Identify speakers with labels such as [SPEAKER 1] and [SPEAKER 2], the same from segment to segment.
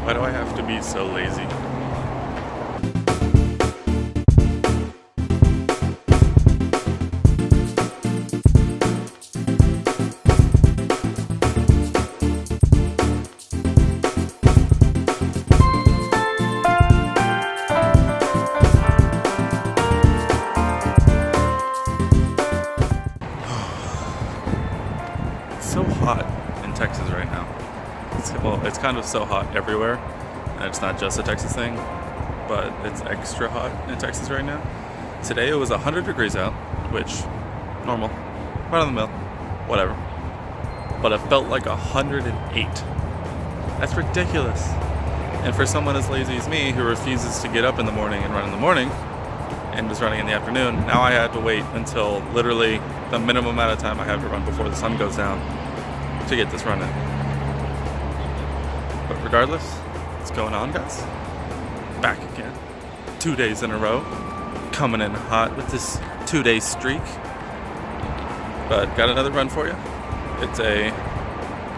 [SPEAKER 1] Why do I have to be so lazy? It's so hot in Texas right now. It's kind of so hot everywhere, and it's not just a Texas thing, but it's extra hot in Texas right now. Today it was 100 degrees out, which, normal, right on the mill, whatever. But it felt like 108. That's ridiculous. And for someone as lazy as me, who refuses to get up in the morning and run in the morning, and was running in the afternoon, now I had to wait until literally the minimum amount of time I have to run before the sun goes down to get this run in. But regardless, what's going on, guys? Back again. 2 days in a row. Coming in hot with this 2-day streak. But got another run for you. It's a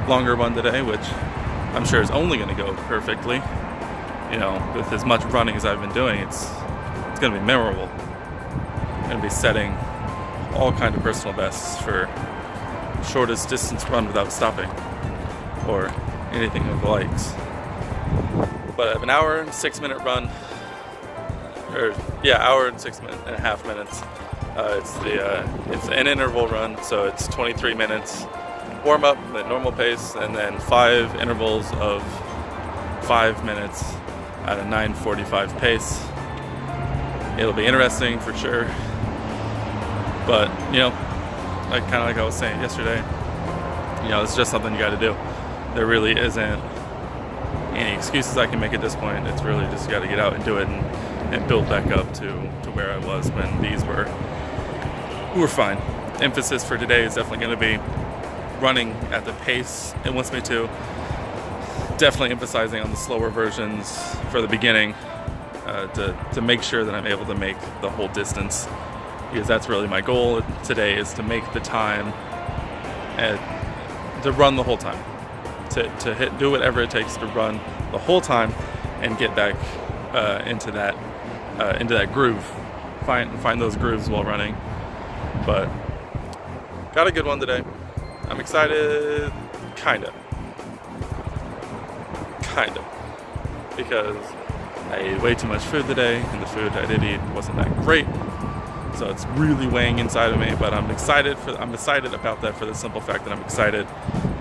[SPEAKER 1] longer one today, which I'm sure is only going to go perfectly. You know, with as much running as I've been doing, it's going to be memorable. I'm going to be setting all kind of personal bests for shortest distance run without stopping, or anything of the likes. But I have an hour and 6-minute run, hour and 6.5 minutes. It's an interval run, so it's 23 minutes warm up at normal pace, and then 5 intervals of 5 minutes at a 9:45 pace. It'll be interesting for sure, but like I was saying yesterday, it's just something you got to do. There really isn't any excuses I can make at this point. It's really just got to get out and do it and build back up to where I was when these were fine. Emphasis for today is definitely going to be running at the pace it wants me to. Definitely emphasizing on the slower versions for the beginning to make sure that I'm able to make the whole distance, because that's really my goal today, is to make the time and to run the whole time, to do whatever it takes to run the whole time and get back into that groove, find those grooves while running. But got a good one today. I'm excited, kind of, because I ate way too much food today, and the food I did eat wasn't that great. So it's really weighing inside of me, but I'm excited about that for the simple fact that I'm excited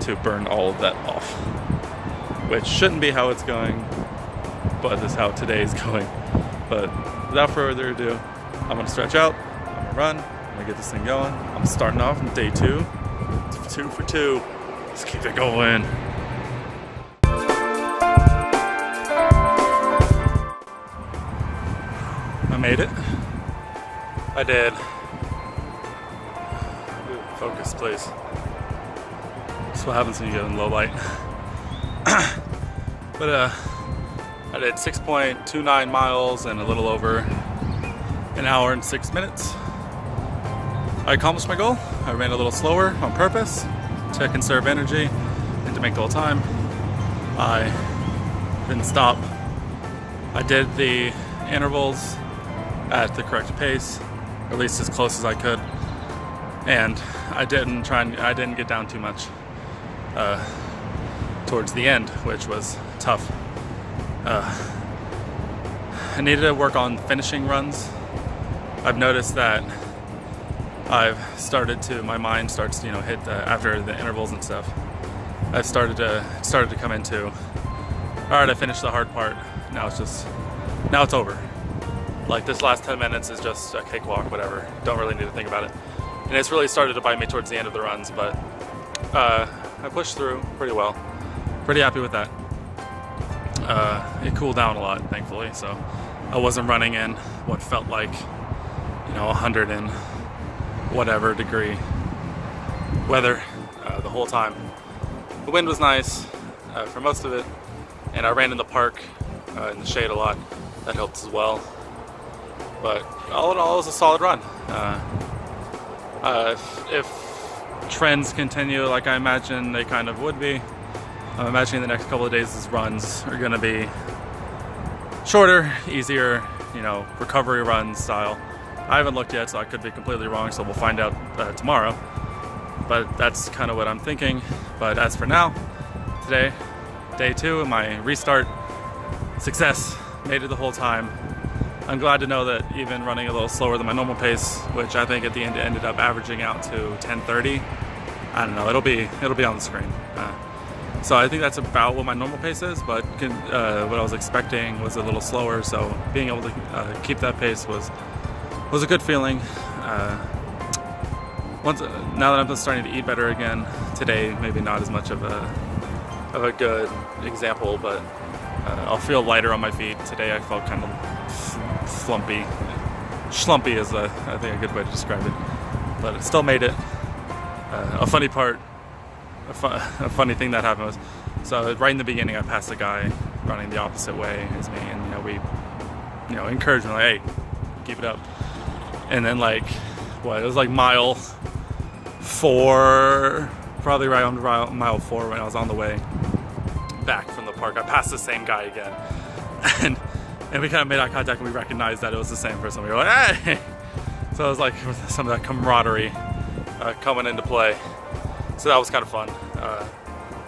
[SPEAKER 1] to burn all of that off, which shouldn't be how it's going, but this is how today is going. But without further ado, I'm gonna stretch out, I'm gonna run, I'm gonna get this thing going. I'm starting off on day 2. 2 for 2. Let's keep it going. I made it. I did. Focus, please. That's what happens when you get in low light. But I did 6.29 miles in a little over an hour and 6 minutes. I accomplished my goal. I ran a little slower on purpose to conserve energy and to make the whole time. I didn't stop. I did the intervals at the correct pace, or at least as close as I could, and I didn't get down too much towards the end, which was tough. I needed to work on finishing runs. I've noticed that my mind starts to hit after the intervals and stuff. I've started to come into, all right, I finished the hard part. Now it's over. Like, this last 10 minutes is just a cakewalk, whatever. Don't really need to think about it. And it's really started to bite me towards the end of the runs, but I pushed through pretty well. Pretty happy with that. It cooled down a lot, thankfully, so I wasn't running in what felt like 100 and whatever degree weather the whole time. The wind was nice for most of it, and I ran in the park in the shade a lot. That helped as well. But all in all, it was a solid run. If trends continue like I imagine they kind of would be, I'm imagining the next couple of days' runs are going to be shorter, easier, you know, recovery run style. I haven't looked yet, so I could be completely wrong, so we'll find out tomorrow. But that's kind of what I'm thinking. But as for now, today, day 2 of my restart, success, made it the whole time. I'm glad to know that even running a little slower than my normal pace, which I think at the end ended up averaging out to 10:30. I don't know, it'll be on the screen. So I think that's about what my normal pace is, but what I was expecting was a little slower, so being able to keep that pace was a good feeling. Now that I'm starting to eat better again, today maybe not as much of a good example, but I'll feel lighter on my feet. Today I felt kind of slumpy. Schlumpy is I think a good way to describe it, but it still made it. A funny thing that happened was, so right in the beginning I passed a guy running the opposite way as me, and we encouraged him, like, hey, keep it up. And then it was like mile 4, probably right on mile 4 when I was on the way back from the park, I passed the same guy again, and we kind of made eye contact and we recognized that it was the same person. We were like, hey! So it was like some of that camaraderie coming into play. So that was kind of fun.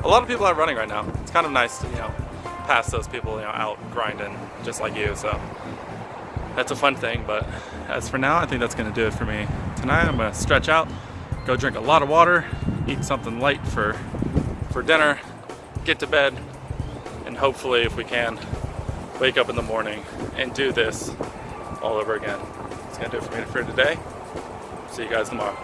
[SPEAKER 1] A lot of people are running right now. It's kind of nice to, pass those people, out grinding just like you. So that's a fun thing. But as for now, I think that's going to do it for me tonight. I'm going to stretch out, go drink a lot of water, eat something light for dinner, get to bed, and hopefully, if we can, wake up in the morning and do this all over again. That's going to do it for me for today. See you guys tomorrow.